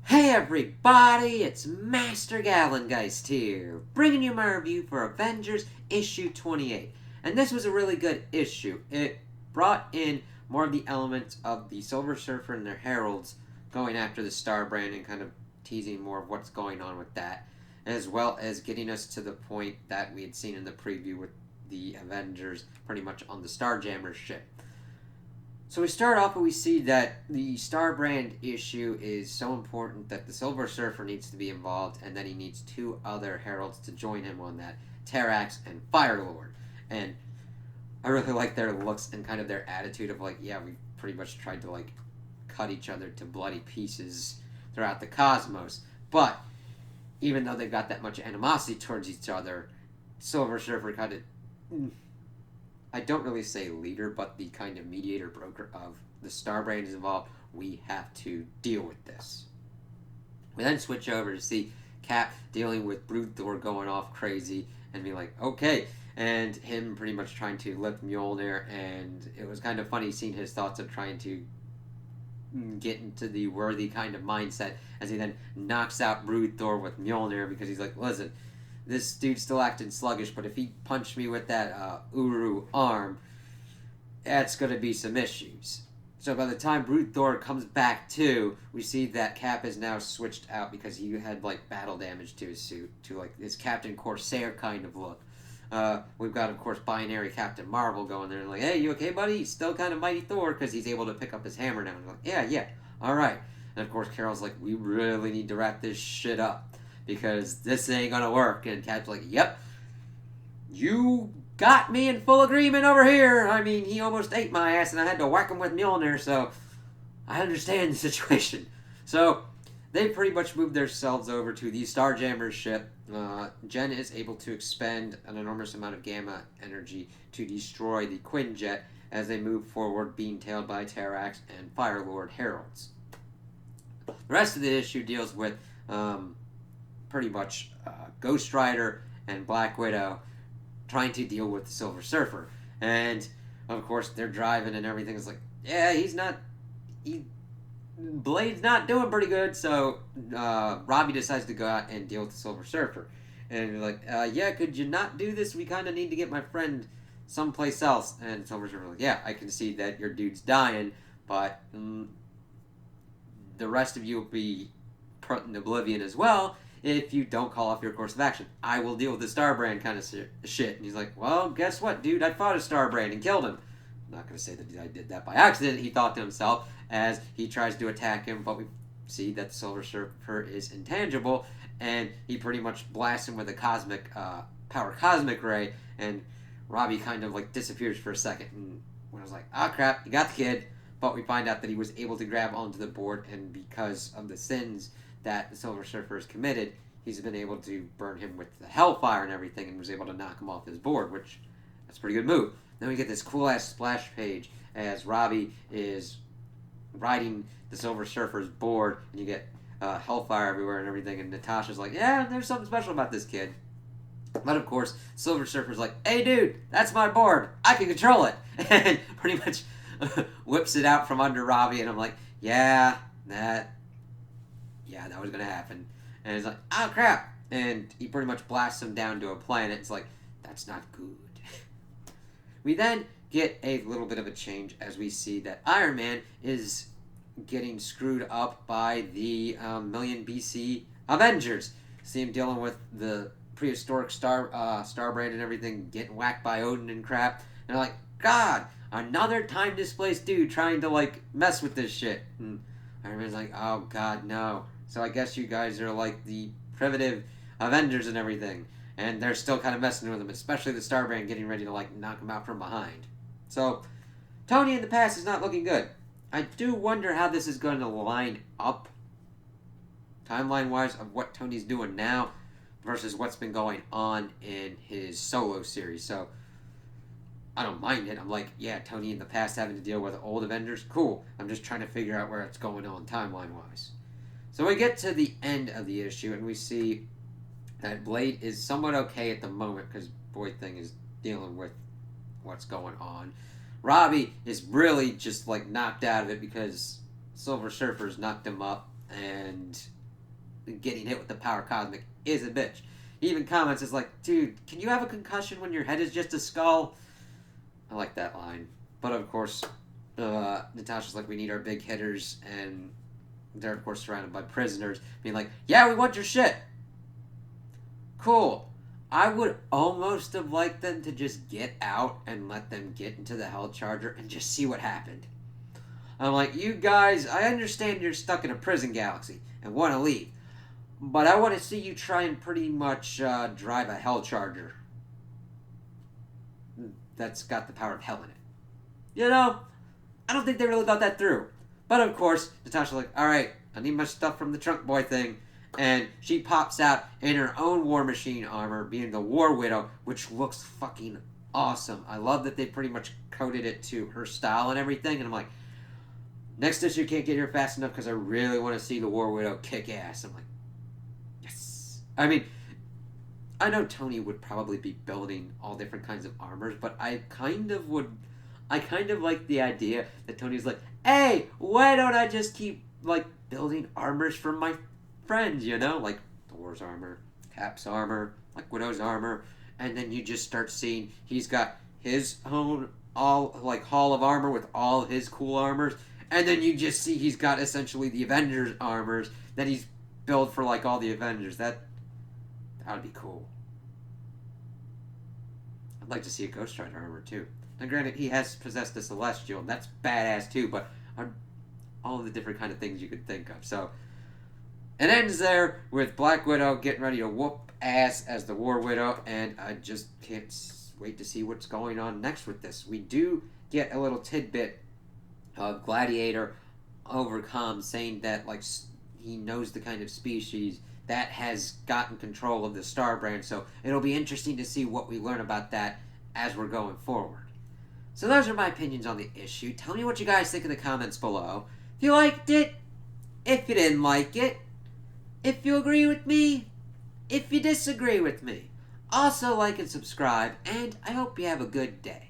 Hey everybody, it's Master Gallengeist here, bringing you my review for Avengers issue 28. And this was a really good issue. It brought in more of the elements of the Silver Surfer and their heralds going after the Star Brand and kind of teasing more of what's going on with that, as well as getting us to the point that we had seen in the preview with the Avengers pretty much on the Starjammer ship. So we start off and we see that the Star Brand issue is so important that the Silver Surfer needs to be involved, and then he needs two other heralds to join him on that, Terrax and Firelord. And I really like their looks and kind of their attitude of like, yeah, we pretty much tried to like cut each other to bloody pieces throughout the cosmos. But even though they've got that much animosity towards each other, Silver Surfer kind of I don't really say leader, but the kind of mediator broker of the Star Brand is involved. We have to deal with this. We then switch over to see Cap dealing with Brood Thor going off crazy and be like, okay, and him pretty much trying to lift Mjolnir, and it was kind of funny seeing his thoughts of trying to get into the worthy kind of mindset as he then knocks out Brood Thor with Mjolnir because he's like, listen, this dude's still acting sluggish, but if he punched me with that Uru arm, that's going to be some issues. So by the time Brute Thor comes back to, we see that Cap is now switched out because he had like battle damage to his suit, to like his Captain Corsair kind of look. We've got, of course, binary Captain Marvel going there and like, hey, you okay, buddy? He's still kind of Mighty Thor because he's able to pick up his hammer now. And like, yeah, all right. And of course, Carol's like, we really need to wrap this shit up because this ain't gonna work. And Cap's like, yep, you got me in full agreement over here. I mean, he almost ate my ass and I had to whack him with Mjolnir, so I understand the situation. So they pretty much moved themselves over to the Starjammer ship. Jen is able to expend an enormous amount of gamma energy to destroy the Quinjet as they move forward, being tailed by Terrax and Firelord heralds. The rest of the issue deals with pretty much Ghost Rider and Black Widow trying to deal with the Silver Surfer. And of course, they're driving and everything is like, yeah, Blade's not doing pretty good. So Robbie decides to go out and deal with the Silver Surfer. And you're like, yeah, could you not do this? We kind of need to get my friend someplace else. And Silver Surfer like, yeah, I can see that your dude's dying, but the rest of you will be put in oblivion as well if you don't call off your course of action. I will deal with the Starbrand kind of shit. And he's like, well, guess what, dude? I fought a Starbrand and killed him. I'm not going to say that I did that by accident, he thought to himself as he tries to attack him, but we see that the Silver Surfer is intangible, and he pretty much blasts him with a power cosmic ray, and Robbie kind of like disappears for a second, and when I was like, oh crap, you got the kid, but we find out that he was able to grab onto the board, and because of the sins that the Silver Surfer has committed, he's been able to burn him with the Hellfire and everything, and was able to knock him off his board, which that's a pretty good move. Then we get this cool ass splash page as Robbie is riding the Silver Surfer's board, and you get Hellfire everywhere and everything, and Natasha's like, yeah, there's something special about this kid. But of course, Silver Surfer's like, hey dude, that's my board, I can control it, and pretty much whips it out from under Robbie, and I'm like, yeah, that was gonna happen. And he's like, oh crap, and he pretty much blasts him down to a planet. It's like, that's not good. We then get a little bit of a change as we see that Iron Man is getting screwed up by the million BC Avengers. See him dealing with the prehistoric Starbrand and everything, getting whacked by Odin and crap. And I'm like, God, another time displaced dude trying to like mess with this shit. And Iron Man's like, oh God, no. So I guess you guys are like the primitive Avengers and everything. And they're still kind of messing with him, especially the Starbrand getting ready to like knock him out from behind. So Tony in the past is not looking good. I do wonder how this is going to line up timeline-wise of what Tony's doing now versus what's been going on in his solo series. So I don't mind it. I'm like, yeah, Tony in the past having to deal with old Avengers, cool. I'm just trying to figure out where it's going on timeline-wise. So we get to the end of the issue and we see that Blade is somewhat okay at the moment because Boy Thing is dealing with what's going on. Robbie is really just like knocked out of it because Silver Surfer's knocked him up, and getting hit with the power cosmic is a bitch. He even comments, is like, dude, can you have a concussion when your head is just a skull? I like that line. But of course, Natasha's like, we need our big hitters, and they're of course surrounded by prisoners, being like, yeah, we want your shit. Cool. I would almost have liked them to just get out and let them get into the Hell Charger and just see what happened. I'm like, you guys, I understand you're stuck in a prison galaxy and want to leave, but I want to see you try and pretty much drive a Hell Charger that's got the power of hell in it. You know, I don't think they really thought that through. But of course, Natasha's like, alright, I need my stuff from the Trunk Boy thing. And she pops out in her own War Machine armor, being the War Widow, which looks fucking awesome. I love that they pretty much coded it to her style and everything. And I'm like, next issue can't get here fast enough because I really want to see the War Widow kick ass. I'm like, yes. I mean, I know Tony would probably be building all different kinds of armors, but I kind of like the idea that Tony's like, hey, why don't I just keep, like, building armors for my friends, you know? Like Thor's armor, Cap's armor, like Widow's armor, and then you just start seeing he's got his own, all, like, hall of armor with all his cool armors, and then you just see he's got essentially the Avengers armors that he's built for, like, all the Avengers. That would be cool. I'd like to see a Ghost Rider armor, too. Now, granted, he has possessed a Celestial, and that's badass, too, but all of the different kind of things you could think of. So, it ends there with Black Widow getting ready to whoop ass as the War Widow, and I just can't wait to see what's going on next with this. We do get a little tidbit of Gladiator overcome, saying that, like, he knows the kind of species that has gotten control of the Star Brand, so it'll be interesting to see what we learn about that as we're going forward. So those are my opinions on the issue. Tell me what you guys think in the comments below. If you liked it, if you didn't like it, if you agree with me, if you disagree with me. Also like and subscribe, and I hope you have a good day.